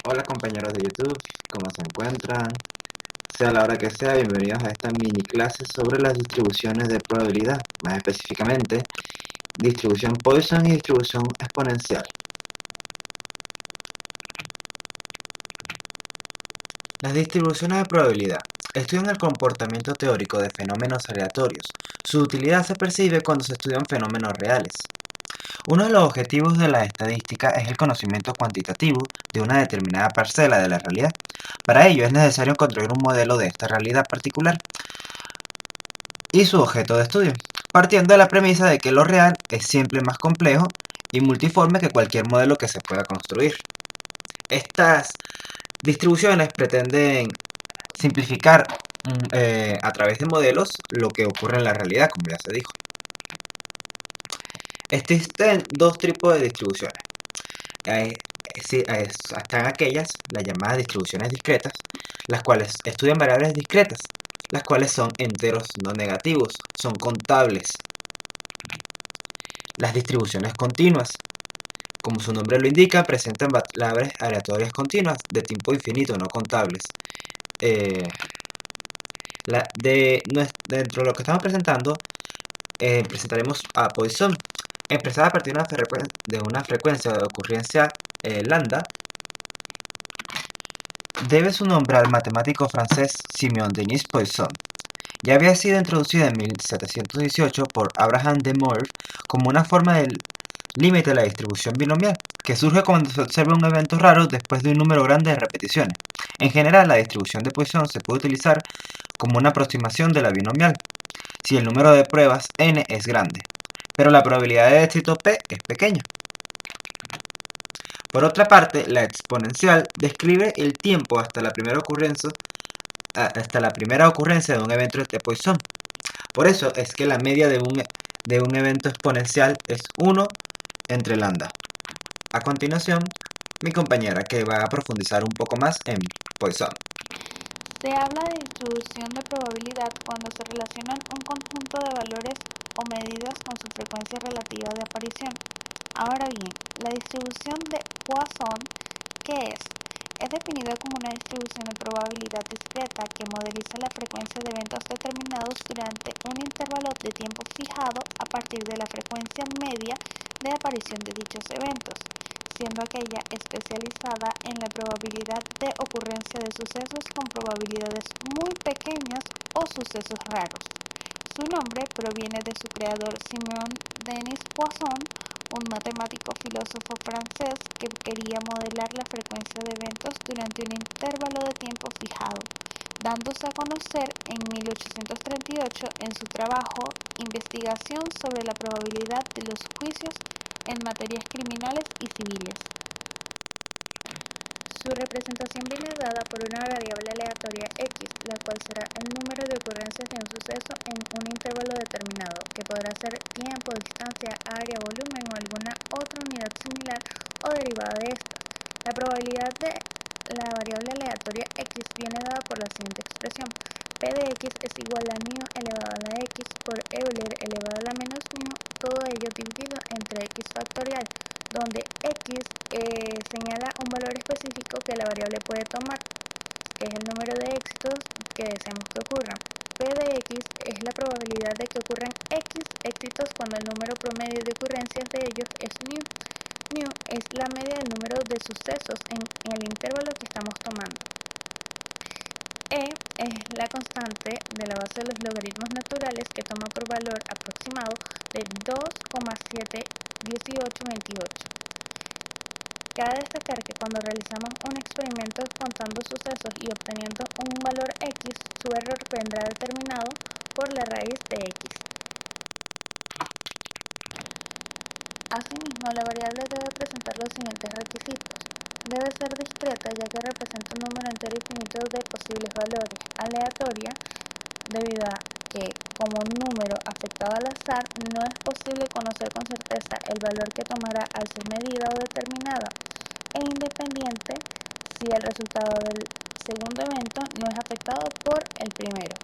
Hola compañeros de YouTube, ¿cómo se encuentran? Sea la hora que sea, bienvenidos a esta mini clase sobre las distribuciones de probabilidad, más específicamente, distribución Poisson y distribución exponencial. Las distribuciones de probabilidad estudian el comportamiento teórico de fenómenos aleatorios. Su utilidad se percibe cuando se estudian fenómenos reales. Uno de los objetivos de la estadística es el conocimiento cuantitativo de una determinada parcela de la realidad. Para ello es necesario construir un modelo de esta realidad particular y su objeto de estudio, partiendo de la premisa de que lo real es siempre más complejo y multiforme que cualquier modelo que se pueda construir. Estas distribuciones pretenden simplificar a través de modelos lo que ocurre en la realidad, como ya se dijo. Existen dos tipos de distribuciones. Están aquellas, las llamadas distribuciones discretas, las cuales estudian variables discretas, las cuales son enteros no negativos, son contables. Las distribuciones continuas, como su nombre lo indica, presentan variables aleatorias continuas de tipo infinito, no contables. Dentro de lo que estamos presentando, presentaremos a Poisson, expresada a partir de una frecuencia de ocurrencia lambda. Debe su nombre al matemático francés Simeon-Denis Poisson. Ya había sido introducida en 1718 por Abraham de Moivre como una forma del límite de la distribución binomial, que surge cuando se observa un evento raro después de un número grande de repeticiones. En general, la distribución de Poisson se puede utilizar como una aproximación de la binomial, si el número de pruebas n es grande, pero la probabilidad de éxito p es pequeña. Por otra parte, la exponencial describe el tiempo hasta la primera ocurrencia de un evento de Poisson. Por eso es que la media de un evento exponencial es 1 entre lambda. A continuación, mi compañera que va a profundizar un poco más en Poisson. Se habla de distribución de probabilidad cuando se relacionan un conjunto de valores o medidas con su frecuencia relativa de aparición. Ahora bien, la distribución de Poisson, ¿qué es? Es definida como una distribución de probabilidad discreta que modeliza la frecuencia de eventos determinados durante un intervalo de tiempo fijado a partir de la frecuencia media de aparición de dichos eventos, siendo aquella especializada en la probabilidad de ocurrencia de sucesos con probabilidades muy pequeñas o sucesos raros. Su nombre proviene de su creador Simeon-Denis Poisson, un matemático filósofo francés que quería modelar la frecuencia de eventos durante un intervalo de tiempo fijado, dándose a conocer en 1838 en su trabajo Investigación sobre la probabilidad de los juicios en materias criminales y civiles. Su representación viene dada por una variable aleatoria x, la cual será el número de ocurrencias de un suceso en un intervalo determinado, que podrá ser tiempo, distancia, área, volumen o alguna otra unidad similar o derivada de esta. La probabilidad de la variable aleatoria x viene dada por la siguiente expresión: p de x es igual a μ elevado a la x por Euler elevado a la menos μ, todo ello dividido entre x factorial, donde x señala un valor específico que la variable puede tomar, que es el número de éxitos que deseamos que ocurran. P de x es la probabilidad de que ocurran x éxitos cuando el número promedio de ocurrencias de ellos es μ. μ es la media del número de sucesos en el intervalo que estamos tomando. E es la constante de la base de los logaritmos naturales que toma por valor aproximado de 2,71828. Cabe destacar que cuando realizamos un experimento contando sucesos y obteniendo un valor x, su error vendrá determinado por la raíz de x. Asimismo, la variable debe presentar los siguientes requisitos. Debe ser discreta, ya que representa un número entero infinito de posibles valores. Aleatoria, debido a que, como un número afectado al azar, no es posible conocer con certeza el valor que tomará al ser medida o determinada. E independiente, si el resultado del segundo evento no es afectado por el primero.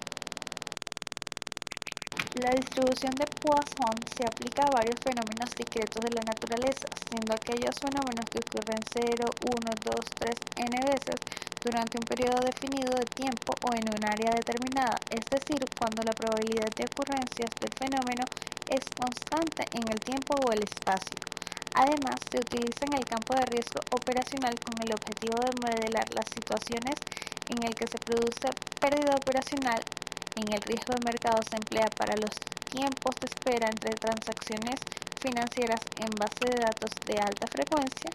La distribución de Poisson se aplica a varios fenómenos discretos de la naturaleza, siendo aquellos fenómenos que ocurren 0, 1, 2, 3, n veces durante un periodo definido de tiempo o en un área determinada, es decir, cuando la probabilidad de ocurrencias del fenómeno es constante en el tiempo o el espacio. Además, se utiliza en el campo de riesgo operacional con el objetivo de modelar las situaciones en el que se produce pérdida operacional. En el riesgo de mercado se emplea para los tiempos de espera entre transacciones financieras en base de datos de alta frecuencia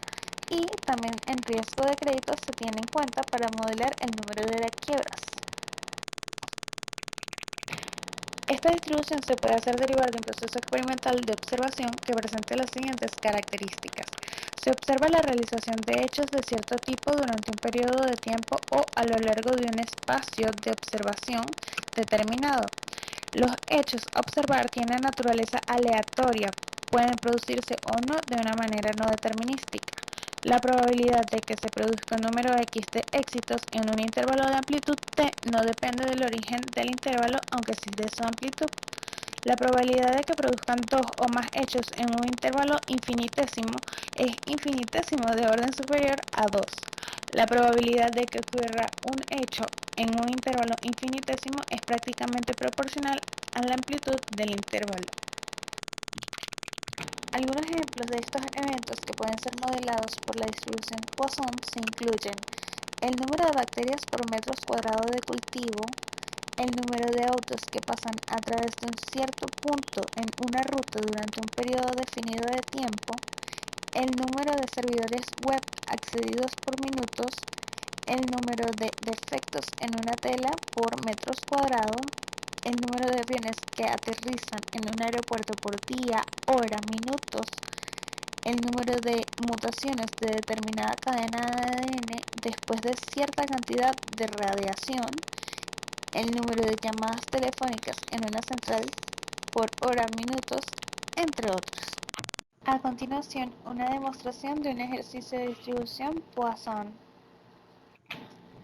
y también en riesgo de crédito se tiene en cuenta para modelar el número de quiebras. Esta distribución se puede hacer derivar de un proceso experimental de observación que presente las siguientes características. Se observa la realización de hechos de cierto tipo durante un periodo de tiempo o a lo largo de un espacio de observación determinado. Los hechos a observar tienen naturaleza aleatoria, pueden producirse o no de una manera no determinística. La probabilidad de que se produzca un número X de éxitos en un intervalo de amplitud t no depende del origen del intervalo, aunque sí de su amplitud. La probabilidad de que produzcan dos o más hechos en un intervalo infinitésimo es infinitésimo de orden superior a 2. La probabilidad de que ocurra un hecho en un intervalo infinitésimo es prácticamente proporcional a la amplitud del intervalo. Algunos ejemplos de estos eventos que pueden ser modelados por la distribución Poisson se incluyen el número de bacterias por metros cuadrados de cultivo, el número de autos que pasan a través de un cierto punto en una ruta durante un periodo definido de tiempo, el número de servidores web accedidos por minutos, el número de defectos en una tela por metros cuadrados, el número de aviones que aterrizan en un aeropuerto por día, hora, minutos, el número de mutaciones de determinada cadena de ADN después de cierta cantidad de radiación, el número de llamadas telefónicas en una central por hora, minutos, entre otros. A continuación, una demostración de un ejercicio de distribución Poisson.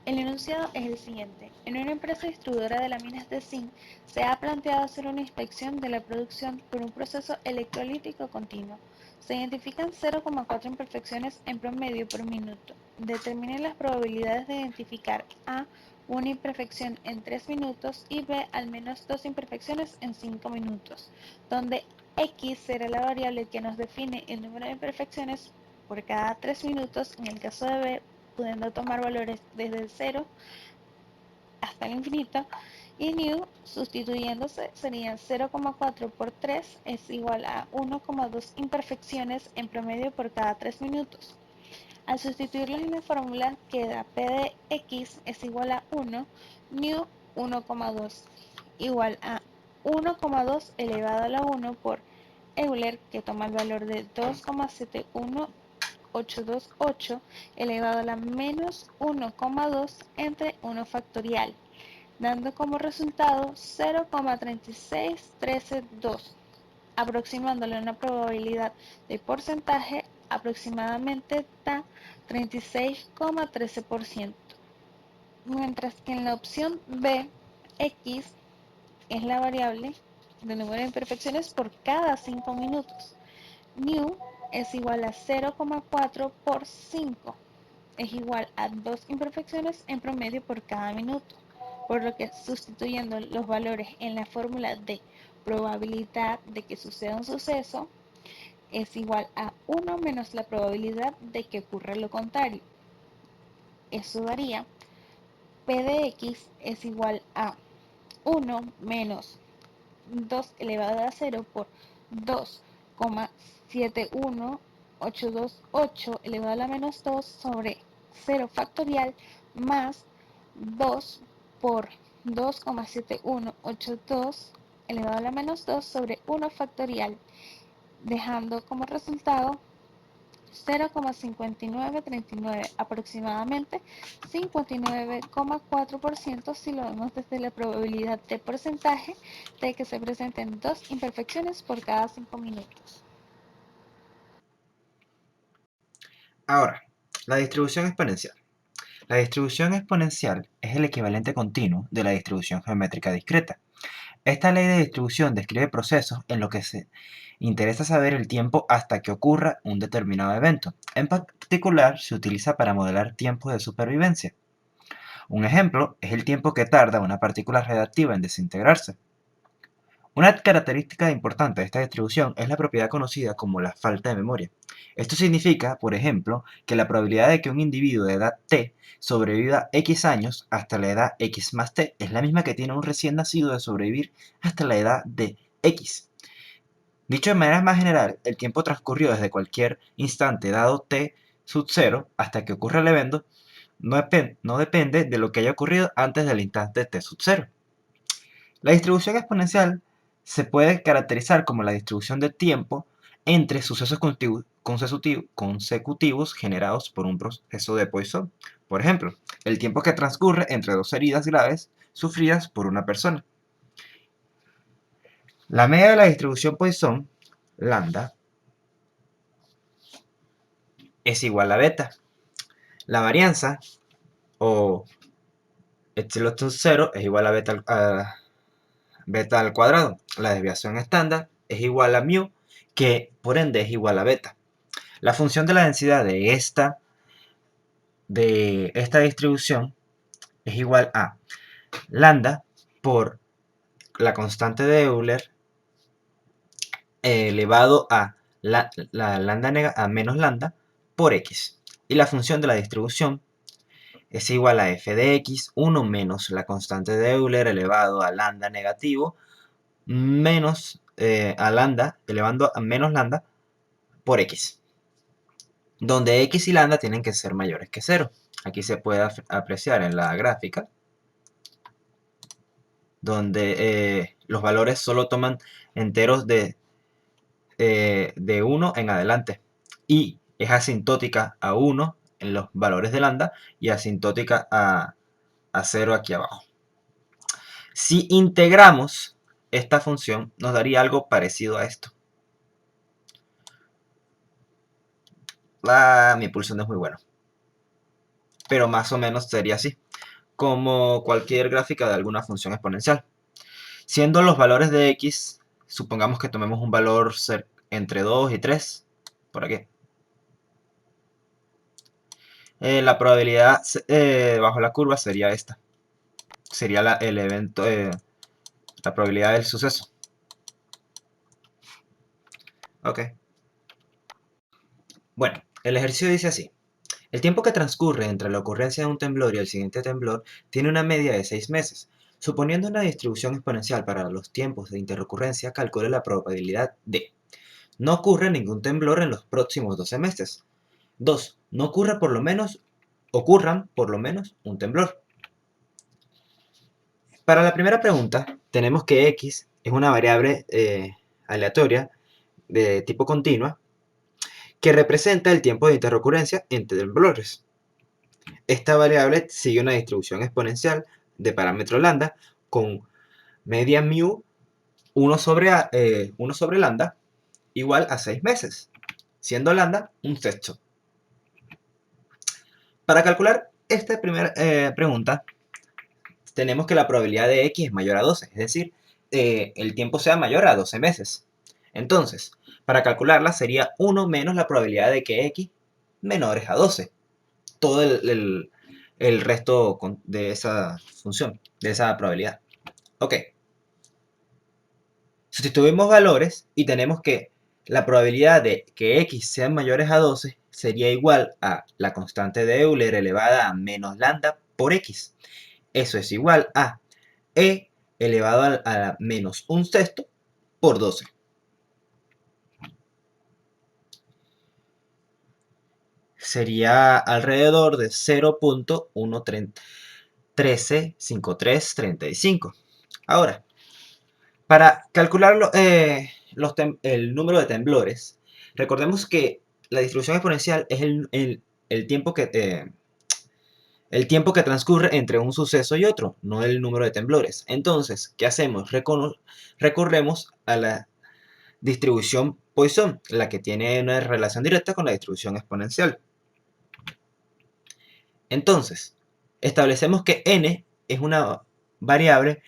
El enunciado es el siguiente. En una empresa distribuidora de láminas de zinc se ha planteado hacer una inspección de la producción por un proceso electrolítico continuo. Se identifican 0,4 imperfecciones en promedio por minuto. Determine las probabilidades de identificar a una imperfección en 3 minutos y b al menos 2 imperfecciones en 5 minutos, donde x será la variable que nos define el número de imperfecciones por cada 3 minutos en el caso de b, pudiendo tomar valores desde el 0 hasta el infinito, y new sustituyéndose serían 0,4 por 3 es igual a 1,2 imperfecciones en promedio por cada 3 minutos. Al sustituirlos en la fórmula queda p de x es igual a 1, new 1,2 igual a 1,2 elevado a la 1 por Euler, que toma el valor de 2,71828 elevado a la menos 1,2 entre 1 factorial, dando como resultado 0,36312, aproximándole una probabilidad de porcentaje aproximadamente da 36,13%, mientras que en la opción B, x es la variable de número de imperfecciones por cada 5 minutos. New es igual a 0,4 por 5, es igual a 2 imperfecciones en promedio por cada minuto, por lo que sustituyendo los valores en la fórmula de probabilidad de que suceda un suceso es igual a 1 menos la probabilidad de que ocurra lo contrario. Eso daría p de x es igual a 1 menos 2 elevado a 0 por 2,71828 elevado a la menos 2 sobre 0 factorial más 2 por 2,7182 elevado a la menos 2 sobre 1 factorial, dejando como resultado 0,5939, aproximadamente 59,4% si lo vemos desde la probabilidad de porcentaje de que se presenten 2 imperfecciones por cada 5 minutos. Ahora, la distribución exponencial. La distribución exponencial es el equivalente continuo de la distribución geométrica discreta. Esta ley de distribución describe procesos en los que se interesa saber el tiempo hasta que ocurra un determinado evento. En particular, se utiliza para modelar tiempos de supervivencia. Un ejemplo es el tiempo que tarda una partícula radiactiva en desintegrarse. Una característica importante de esta distribución es la propiedad conocida como la falta de memoria. Esto significa, por ejemplo, que la probabilidad de que un individuo de edad t sobreviva X años hasta la edad X más t es la misma que tiene un recién nacido de sobrevivir hasta la edad de X. Dicho de manera más general, el tiempo transcurrido desde cualquier instante dado t sub 0 hasta que ocurra el evento no depende de lo que haya ocurrido antes del instante t sub 0. La distribución exponencial se puede caracterizar como la distribución de tiempo entre sucesos consecutivos generados por un proceso de Poisson. Por ejemplo, el tiempo que transcurre entre dos heridas graves sufridas por una persona. La media de la distribución Poisson, lambda, es igual a beta. La varianza, o epsilon 0, es igual a beta al cuadrado. La desviación estándar es igual a mu, que por ende es igual a beta. La función de la densidad de esta distribución es igual a lambda por la constante de Euler elevado a la lambda a menos lambda por x. Y la función de la distribución es igual a f de x, 1 menos la constante de Euler elevado a lambda negativo menos a lambda elevando a menos lambda por x, donde x y lambda tienen que ser mayores que 0. Aquí se puede apreciar en la gráfica, donde los valores solo toman enteros de 1 en adelante, y es asintótica a 1 en los valores de lambda y asintótica a 0 aquí abajo. Si integramos esta función, nos daría algo parecido a esto. Mi pulso no es muy bueno, pero más o menos sería así, como cualquier gráfica de alguna función exponencial. Siendo los valores de x, supongamos que tomemos un valor entre 2 y 3, por aquí. La probabilidad bajo la curva sería esta. Sería el evento, la probabilidad del suceso. Ok. Bueno, el ejercicio dice así. El tiempo que transcurre entre la ocurrencia de un temblor y el siguiente temblor tiene una media de 6 meses. Suponiendo una distribución exponencial para los tiempos de interrecurrencia, calcule la probabilidad de: no ocurre ningún temblor en los próximos 12 meses. 2. No ocurran por lo menos un temblor. Para la primera pregunta, tenemos que x es una variable aleatoria de tipo continua que representa el tiempo de interrecurrencia entre temblores. Esta variable sigue una distribución exponencial de parámetro lambda con media mu 1 sobre lambda igual a 6 meses, siendo lambda un sexto. Para calcular esta primera pregunta, tenemos que la probabilidad de x es mayor a 12, es decir, el tiempo sea mayor a 12 meses. Entonces, para calcularla sería 1 menos la probabilidad de que x menor es a 12. Todo el resto de esa función, de esa probabilidad. Ok. Sustituimos valores y tenemos que la probabilidad de que x sean mayores a 12 sería igual a la constante de Euler elevada a menos lambda por x. Eso es igual a e elevado a menos un sexto por 12. Sería alrededor de 0.135335. Ahora, para calcular el número de temblores, recordemos que la distribución exponencial es el tiempo que transcurre entre un suceso y otro, no el número de temblores. Entonces, ¿qué hacemos? Recorremos a la distribución Poisson, la que tiene una relación directa con la distribución exponencial. Entonces, establecemos que n es una variable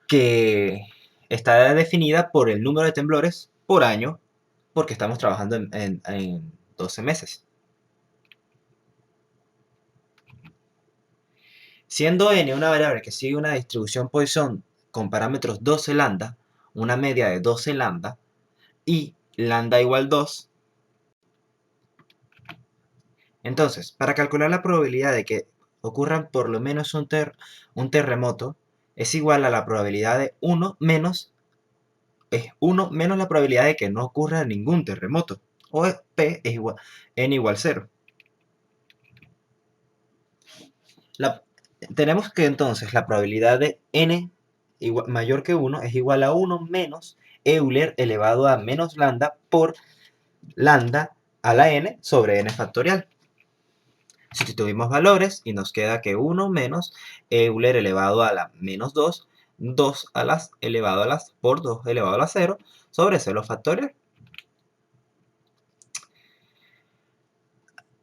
que está definida por el número de temblores por año, porque estamos trabajando en 12 meses. Siendo n una variable que sigue una distribución Poisson con parámetros 12 lambda, una media de 12 lambda, y lambda igual 2, entonces, para calcular la probabilidad de que ocurra por lo menos un terremoto, es igual a la probabilidad de 1 menos, es 1 menos la probabilidad de que no ocurra ningún terremoto, o P es igual, n igual 0. La, tenemos que entonces la probabilidad de n mayor que 1 es igual a 1 menos Euler elevado a menos lambda por lambda a la n sobre n factorial. Sustituimos valores y nos queda que 1 menos Euler elevado a la menos 2, 2 a las elevado a las por 2 elevado a la 0 sobre 0 factorial.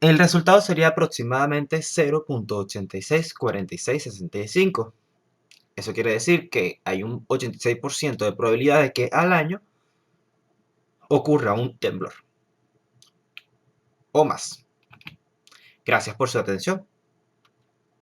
El resultado sería aproximadamente 0.864665. Eso quiere decir que hay un 86% de probabilidad de que al año ocurra un temblor o más. Gracias por su atención.